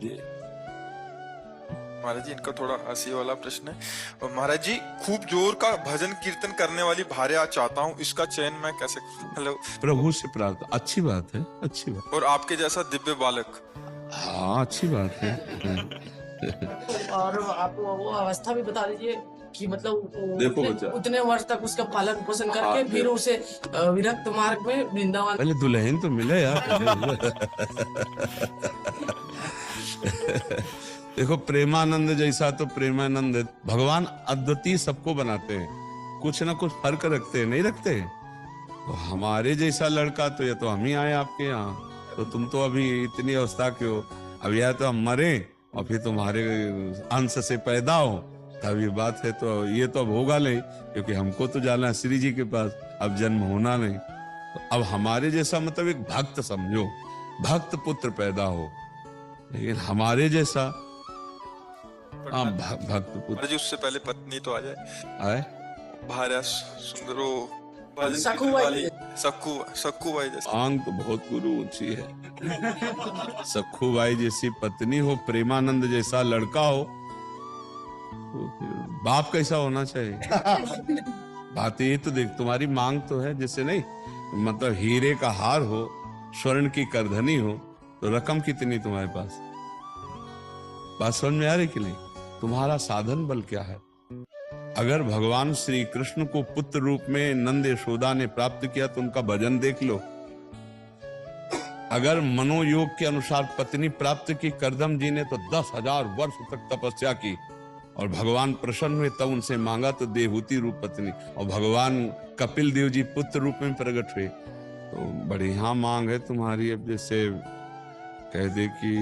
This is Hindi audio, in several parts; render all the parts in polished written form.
जी। महाराज जी इनका थोड़ा हंसी वाला प्रश्न है। और महाराज जी खूब जोर का भजन कीर्तन करने वाली भार्या चाहता हूँ, इसका चयन मैं कैसे? हेलो। प्रभु से प्रार्थना, अच्छी बात है, अच्छी बात। और आपके जैसा दिव्य बालक। हाँ, अच्छी बात है। और आप वो अवस्था भी बता दीजिए कि मतलब देखो बच्चा, उतने वर्ष तक उसका पालन पोषण करके फिर उसे विरक्त मार्ग में वृंदावन। पहले दुल्हन तो मिले यार। देखो, प्रेमानंद जैसा तो प्रेमानंद है। भगवान अद्वितीय सबको बनाते हैं, कुछ ना कुछ फर्क रखते हैं, नहीं रखते? तो हमारे जैसा लड़का तो या तो हम ही आए आपके यहाँ, तो तुम तो अभी इतनी अवस्था के हो। अब या तो हम मरे और फिर तुम्हारे अंश से पैदा हो, तब ये बात है। तो ये तो अब होगा नहीं, क्योंकि हमको तो जाना है श्री जी के पास, अब जन्म होना नहीं। तो अब हमारे जैसा मतलब एक भक्त समझो, भक्त पुत्र पैदा हो, लेकिन हमारे जैसा भक्त पुत्र। महाराज जी उससे पहले पत्नी तो आ जाए। आए भार्या सुंदरो सखू भाई। सक्कू भाई जैसे। आंग तो बहुत गुरु ऊंची है। सखू भाई जैसी पत्नी हो, प्रेमानंद जैसा लड़का हो, तो फिर बाप कैसा होना चाहिए? बात ये तो देख, तुम्हारी मांग तो है जैसे, नहीं मतलब हीरे का हार हो, स्वर्ण की करधनी हो, तो रकम कितनी तुम्हारे पास? बात समझ में आ रही कि नहीं? तुम्हारा साधन बल क्या है? अगर भगवान श्री कृष्ण को पुत्र रूप में नंद यशोदा ने प्राप्त किया तो उनका भजन देख लो। अगर मनोयोग के अनुसार पत्नी प्राप्त की करदम जी ने, तो 10,000 वर्ष तक तपस्या की और भगवान प्रसन्न हुए, तब उनसे मांगा तो देवहूति रूप पत्नी, और भगवान कपिल देव जी पुत्र रूप में प्रकट हुए। तो बढ़िया मांग है तुम्हारी। अब जैसे कह दे कि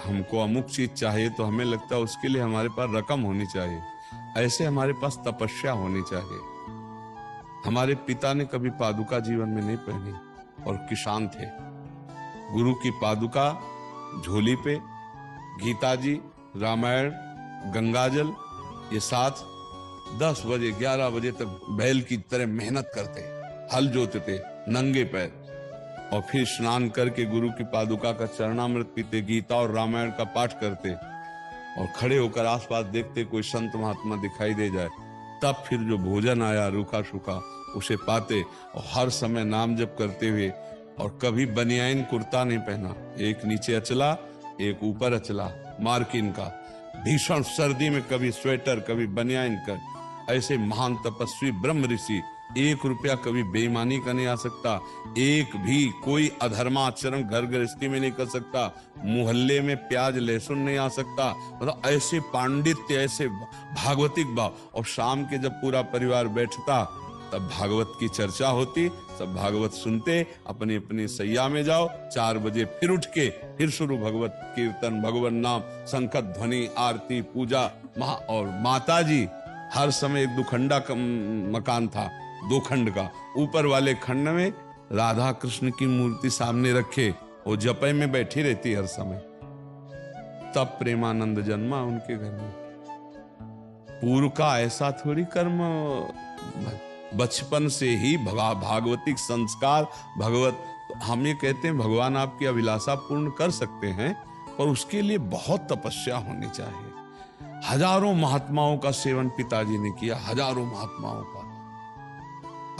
हमको अमुक चीज चाहिए, तो हमें लगता है उसके लिए हमारे पास रकम होनी चाहिए, ऐसे हमारे पास तपस्या होनी चाहिए। हमारे पिता ने कभी पादुका जीवन में नहीं पहनी और किसान थे। गुरु की पादुका झोली पे, गीता जी, रामायण, गंगाजल, ये साथ 10 बजे 11 बजे तक बैल की तरह मेहनत करते, हल जोतते नंगे पैर, और फिर स्नान करके गुरु की पादुका का चरणामृत पीते, गीता और रामायण का पाठ करते, और खड़े होकर आसपास देखते कोई संत महात्मा दिखाई दे जाए, तब फिर जो भोजन आया रूखा सूखा उसे पाते, और हर समय नाम जप करते हुए। और कभी बनियाइन कुर्ता नहीं पहना, एक नीचे अचला एक ऊपर अचला मार्किन का। भीषण सर्दी में कभी स्वेटर कभी बनियाइन कर। ऐसे महान तपस्वी ब्रह्म ऋषि, 1 रुपया कभी बेईमानी का नहीं आ सकता, एक भी कोई अधर्माचरण घर गृहस्थी में नहीं कर सकता, मोहल्ले में प्याज लहसुन नहीं आ सकता। मतलब ऐसे पांडित्य, ऐसे भागवतिक भाव। और शाम के जब पूरा परिवार बैठता, तब भागवत की चर्चा होती, सब भागवत सुनते, अपनी अपनी सैया में जाओ, 4 बजे फिर उठ के फिर शुरू भगवत कीर्तन, भगवान नाम, शंखत ध्वनि, आरती, पूजा। और माता जी हर समय, एक 2 खंडा का मकान था, 2 खंड का, ऊपर वाले खंड में राधा कृष्ण की मूर्ति सामने रखे, वो जपे में बैठी रहती हर समय। तब प्रेमानंद जन्मा उनके घर में। पूर्व का ऐसा थोड़ी कर्म, बचपन से ही भागवतिक संस्कार, भगवत। हम ये कहते हैं भगवान आपकी अभिलाषा पूर्ण कर सकते हैं, पर उसके लिए बहुत तपस्या होनी चाहिए। हजारों महात्माओं का सेवन पिताजी ने किया, हजारों महात्माओं का।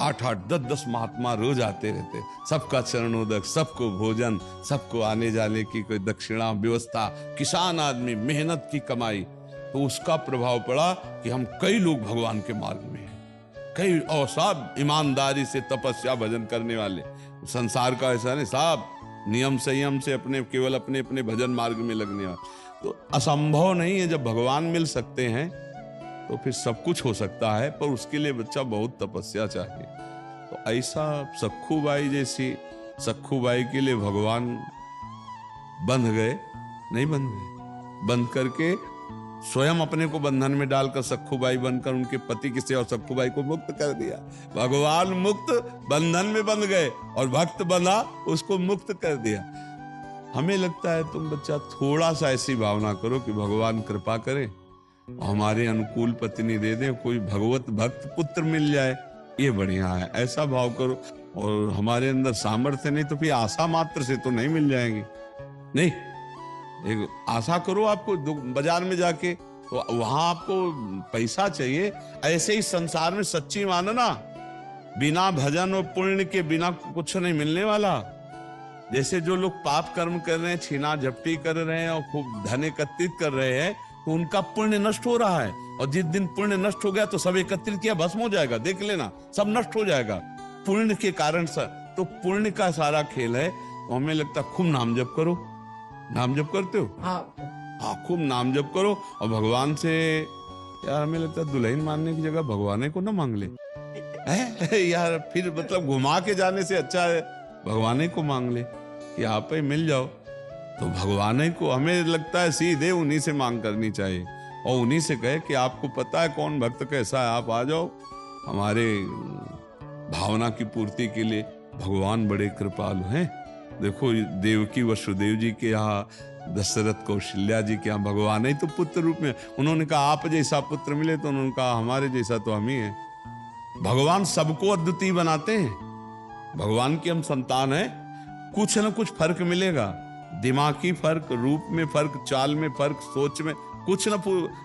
8-8, 10-10 महात्मा रोज आते रहते, सबका चरणोदक, सबको भोजन, सबको आने जाने की कोई दक्षिणा व्यवस्था। किसान आदमी, मेहनत की कमाई। तो उसका प्रभाव पड़ा कि हम कई लोग भगवान के मार्ग में हैं, कई, और सब ईमानदारी से तपस्या भजन करने वाले। संसार का ऐसा नहीं, साहब नियम संयम से केवल अपने अपने भजन मार्ग में लगने वाले। तो असंभव नहीं है, जब भगवान मिल सकते हैं तो फिर सब कुछ हो सकता है, पर उसके लिए बच्चा बहुत तपस्या चाहिए। तो ऐसा सखू बाई जैसी, सखू बाई के लिए भगवान बंध गए, नहीं बंध गए, बंध करके स्वयं अपने को बंधन में डालकर सखूबाई बनकर उनके पति की सेवा, सखूबाई को मुक्त कर दिया। भगवान मुक्त बंधन में बंध गए और भक्त बंधा उसको मुक्त कर दिया। हमें लगता है तुम बच्चा थोड़ा सा ऐसी भावना करो कि भगवान कृपा करे, हमारे अनुकूल पत्नी दे दे, कोई भगवत भक्त पुत्र मिल जाए, ये बढ़िया है, ऐसा भाव करो। और हमारे अंदर सामर्थ्य नहीं तो फिर आशा मात्र से तो नहीं मिल जाएंगे, नहीं एक आशा करो आपको बाजार में जाके, तो वहां आपको पैसा चाहिए। ऐसे ही संसार में सच्ची मानना, बिना भजन और पुण्य के बिना कुछ नहीं मिलने वाला। जैसे जो लोग पाप कर्म कर रहे हैं, छीना झपटी कर रहे हैं और खूब धन एकत्रित कर रहे हैं, तो उनका पुण्य नष्ट हो रहा है। और जिस दिन पुण्य नष्ट हो गया तो सब एकत्रित किया भस्म हो जाएगा, देख लेना, सब नष्ट हो जाएगा पुण्य के कारण। तो पुण्य का सारा खेल है। तो हमें लगता खूब नाम जप करो। नाम जप करते हो? हाँ, खूब नाम जप करो। और भगवान से, यार हमें लगता है दुल्हन मांगने की जगह भगवान को ना मांग ले यार, फिर मतलब घुमा के जाने से अच्छा है भगवान को मांग ले कि आप ही मिल जाओ। तो भगवान को हमें लगता है सीधे उन्हीं से मांग करनी चाहिए, और उन्हीं से कहे कि आपको पता है कौन भक्त कैसा है, आप आ जाओ हमारे भावना की पूर्ति के लिए। भगवान बड़े कृपालु हैं। देखो देवकी वसुदेव जी के यहाँ, दशरथ कौशल्या जी के यहाँ भगवान ही तो पुत्र रूप में। उन्होंने कहा आप जैसा पुत्र मिले, तो उन्होंने कहा हमारे जैसा तो हम ही हैं। भगवान सबको अद्वितीय बनाते हैं। भगवान की हम संतान हैं, कुछ न कुछ फर्क मिलेगा, दिमागी फर्क, रूप में फर्क, चाल में फर्क, सोच में कुछ न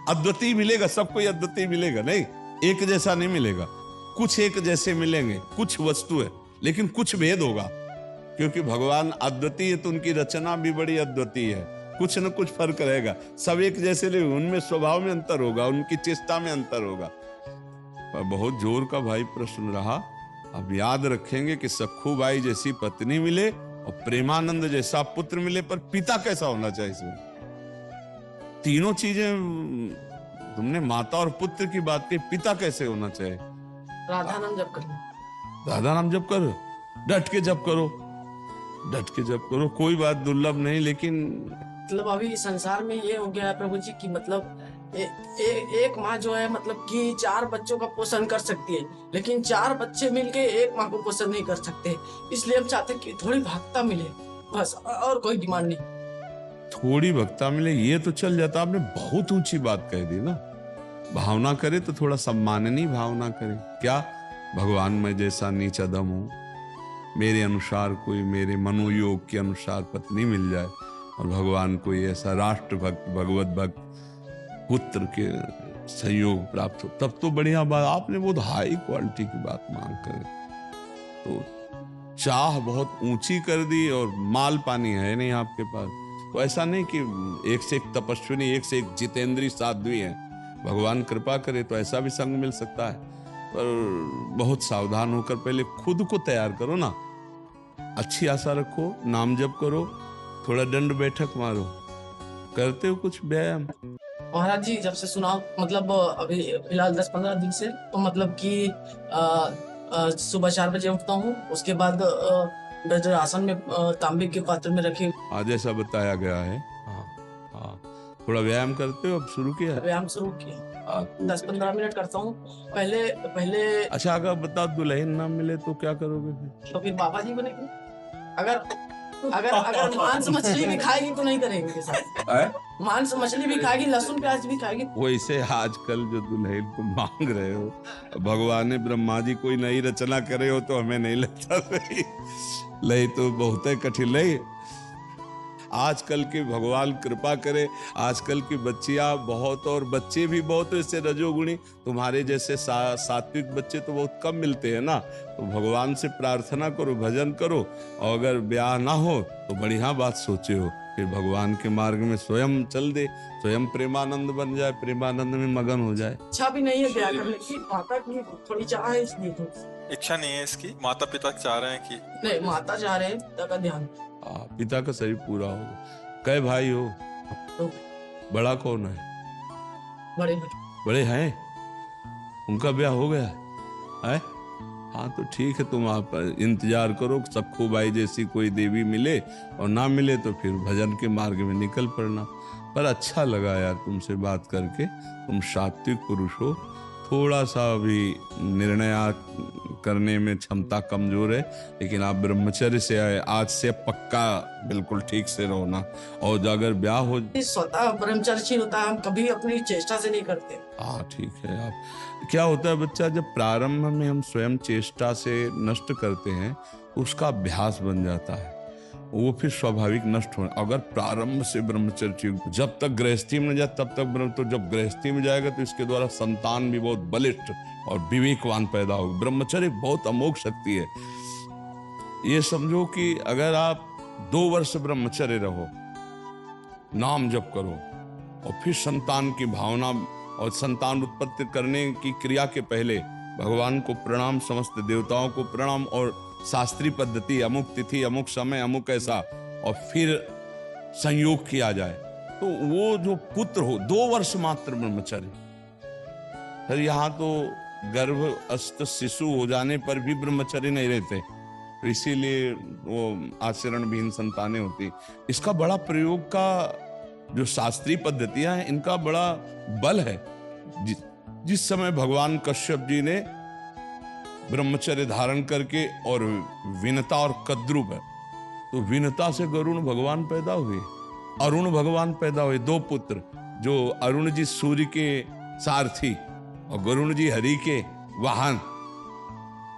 अद्वितीय मिलेगा। सबको अद्वितीय मिलेगा नहीं, एक जैसा नहीं मिलेगा। कुछ एक जैसे मिलेंगे, कुछ वस्तु है, लेकिन कुछ भेद होगा, क्योंकि भगवान अद्वितीय है तो उनकी रचना भी बड़ी अद्वितीय है। कुछ न कुछ फर्क रहेगा, सब एक जैसे नहीं, उनमें स्वभाव में अंतर होगा, उनकी चेष्टा में अंतर होगा। पर बहुत जोर का भाई प्रश्न रहा। अब याद रखेंगे कि सखू बाई जैसी पत्नी मिले और प्रेमानंद जैसा पुत्र मिले, पर पिता कैसा होना चाहिए इसमें? तीनों चीजें तुमने माता और पुत्र की बात की, पिता कैसे होना चाहिए? राधा नाम जप करो। राधा नाम जप करो, डट के जप करो, डट के जप करो। कोई बात दुर्लभ नहीं, लेकिन मतलब अभी संसार में ये हो गया है प्रभु जी की, मतलब एक माँ जो है मतलब कि 4 बच्चों का पोषण कर सकती है, लेकिन 4 बच्चे मिलके एक माँ को पोषण नहीं कर सकते। इसलिए हम चाहते हैं कि थोड़ी भक्ता मिले, बस, और कोई डिमांड नहीं। थोड़ी भक्ता मिले ये तो चल जाता। आपने बहुत ऊंची बात कह दी ना। भावना करे तो थोड़ा सम्माननीय भावना करे। क्या भगवान मैं जैसा नीच अदम हूं, मेरे अनुसार कोई, मेरे मनोयोग के अनुसार पत्नी मिल जाए, और भगवान कोई ऐसा राष्ट्र भक्त, भगवत भक्त पुत्र के सहयोग प्राप्त हो, तब तो बढ़िया बात। आपने बहुत हाई क्वालिटी की बात मांग कर तो चाह बहुत ऊंची कर दी, और माल पानी है नहीं आपके पास। तो ऐसा नहीं कि एक से एक तपस्विनी, एक से एक जितेंद्री साध्वी है। भगवान कृपा करे तो ऐसा भी संग मिल सकता है, पर बहुत सावधान होकर पहले खुद को तैयार करो ना। अच्छी आशा रखो, नाम जप करो, थोड़ा दंड बैठक मारो। करते हो कुछ व्यायाम? महाराज जी जब से सुना, मतलब अभी फिलहाल 10-15 दिन से, तो मतलब कि सुबह 4 बजे उठता हूँ। उसके बाद आसन में तांबे के पात्र में रखे, आज ऐसा बताया गया है। हाँ हाँ, थोड़ा व्यायाम करते हो? अब शुरू किया? व्यायाम शुरू किया, 10-15 मिनट करता हूँ पहले। अच्छा, अगर बता दुल्हन ना मिले तो क्या करोगे फिर? तो फिर बाबा जी बनेंगे। अगर मांस मछली भी खाएगी तो नहीं करेंगे के साथ। मांस मछली भी खाएगी, लहसुन प्याज भी खाएगी। वैसे आजकल जो दुल्हन को मांग रहे हो, भगवान ब्रह्मा जी कोई नई रचना करे हो तो हमें नहीं लगता सही लई तो बहुत कठिन लई। आजकल के भगवान कृपा करे, आजकल की बच्चियां बहुत और बच्चे भी बहुत ऐसे रजोगुणी, तुम्हारे जैसे सात्विक बच्चे तो बहुत कम मिलते हैं ना। तो भगवान से प्रार्थना करो, भजन करो, और अगर ब्याह ना हो तो बढ़िया बात सोचे हो, फिर भगवान के मार्ग में स्वयं चल दे, स्वयं प्रेमानंद बन जाए, प्रेमानंद में मगन हो जाए। इच्छा भी नहीं है ब्याह करने की, माता की थोड़ी चाह है, इसलिए तो। इच्छा नहीं है इसकी, माता पिता चाह रहे हैं कि नहीं, माता चाह रहे हैं, पिता का ध्यान। पिता का शरीर पूरा होगा। कै भाई हो? तो बड़ा कौन है? बड़े हैं, उनका ब्याह हो गया है? हाँ तो ठीक है, तुम आप इंतजार करो, सखू बाई जैसी कोई देवी मिले, और ना मिले तो फिर भजन के मार्ग में निकल पड़ना। पर अच्छा लगा यार तुमसे बात करके। तुम सात्विक पुरुष हो, थोड़ा सा अभी निर्णय करने में क्षमता कमजोर है, लेकिन आप ब्रह्मचर्य से आज से पक्का बिल्कुल ठीक से रहो ना। और अगर ब्याह हो, स्वतः ब्रह्मचर्य होता है, हम कभी अपनी चेष्टा से नहीं करते। हाँ ठीक है। आप क्या होता है बच्चा, जब प्रारंभ में हम स्वयं चेष्टा से नष्ट करते हैं, उसका अभ्यास बन जाता है। वो फिर स्वाभाविक नष्ट हो। अगर प्रारंभ से ब्रह्मचर्य, जब तक गृहस्थी में जाए तब तक ब्रह्म, तो जब गृहस्थी में जाएगा तो इसके द्वारा संतान भी बहुत बलिष्ठ और विवेकवान पैदा होगा। ब्रह्मचर्य बहुत अमोघ शक्ति है। ये समझो कि अगर आप 2 वर्ष ब्रह्मचर्य रहो, नाम जप करो और फिर संतान की भावना और संतान उत्पत्ति करने की क्रिया के पहले भगवान को प्रणाम, समस्त देवताओं को प्रणाम और शास्त्रीय पद्धति, अमुक तिथि, अमुक समय, अमुक ऐसा, और फिर संयोग किया जाए तो वो जो पुत्र हो, 2 वर्ष मात्र ब्रह्मचर्य। फिर यहाँ तो गर्भस्थ शिशु हो जाने पर भी ब्रह्मचर्य नहीं रहते, तो इसीलिए वो आचरणविहीन संतानें होती। इसका बड़ा प्रयोग का जो शास्त्रीय पद्धतियां हैं, इनका बड़ा बल है। जिस समय भगवान कश्यप जी ने ब्रह्मचर्य धारण करके और विनता और कद्रुप है, तो विनता से गरुण भगवान पैदा हुए, अरुण भगवान पैदा हुए, 2 पुत्र, जो अरुण जी सूर्य के सारथी और गरुण जी हरि के वाहन,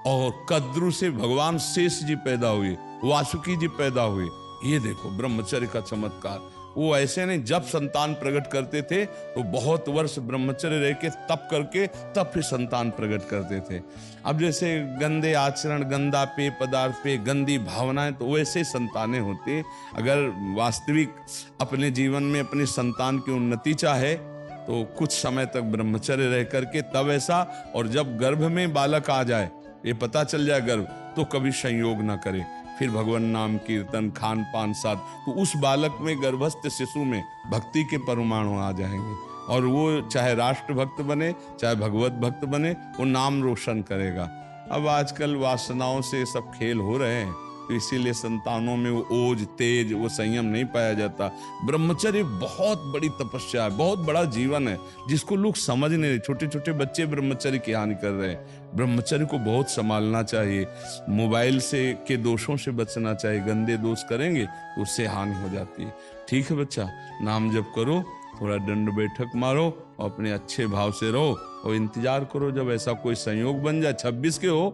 और कद्रु से भगवान शेष जी पैदा हुए, वासुकी जी पैदा हुए। ये देखो ब्रह्मचर्य का चमत्कार। वो ऐसे नहीं, जब संतान प्रकट करते थे तो बहुत वर्ष ब्रह्मचर्य रह के तप करके तब फिर संतान प्रकट करते थे। अब जैसे गंदे आचरण, गंदा पेय पदार्थ पे गंदी भावनाएं, तो वैसे संतानें होती। अगर वास्तविक अपने जीवन में अपनी संतान की उन्नति चाहे तो कुछ समय तक ब्रह्मचर्य रह करके तब ऐसा, और जब गर्भ में बालक आ जाए, ये पता चल जाए गर्भ, तो कभी संयोग ना करे, फिर भगवान नाम कीर्तन, खान पान साथ, तो उस बालक में, गर्भस्थ शिशु में भक्ति के परमाणु आ जाएंगे, और वो चाहे राष्ट्र भक्त बने, चाहे भगवत भक्त बने, वो नाम रोशन करेगा। अब आजकल वासनाओं से सब खेल हो रहे हैं, तो इसीलिए संतानों में वो ओज, तेज, वो संयम नहीं पाया जाता। ब्रह्मचर्य बहुत बड़ी तपस्या है, बहुत बड़ा जीवन है, जिसको लोग समझ नहीं रहे। छोटे छोटे बच्चे ब्रह्मचर्य की हानि कर रहे हैं। ब्रह्मचर्य को बहुत संभालना चाहिए। मोबाइल से के दोषों से बचना चाहिए, गंदे दोष करेंगे तो उससे हानि हो जाती है। ठीक है बच्चा, नाम जप करो, थोड़ा दंड बैठक मारो और अपने अच्छे भाव से रहो, और इंतजार करो जब ऐसा कोई संयोग बन जाए। 26 के हो,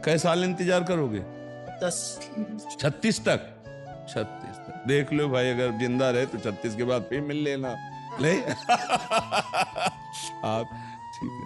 कई साल इंतजार करोगे? 36 तक। 36 तक देख लो भाई, अगर जिंदा रहे तो 36 के बाद फिर मिल लेना। ले आप ठीक है।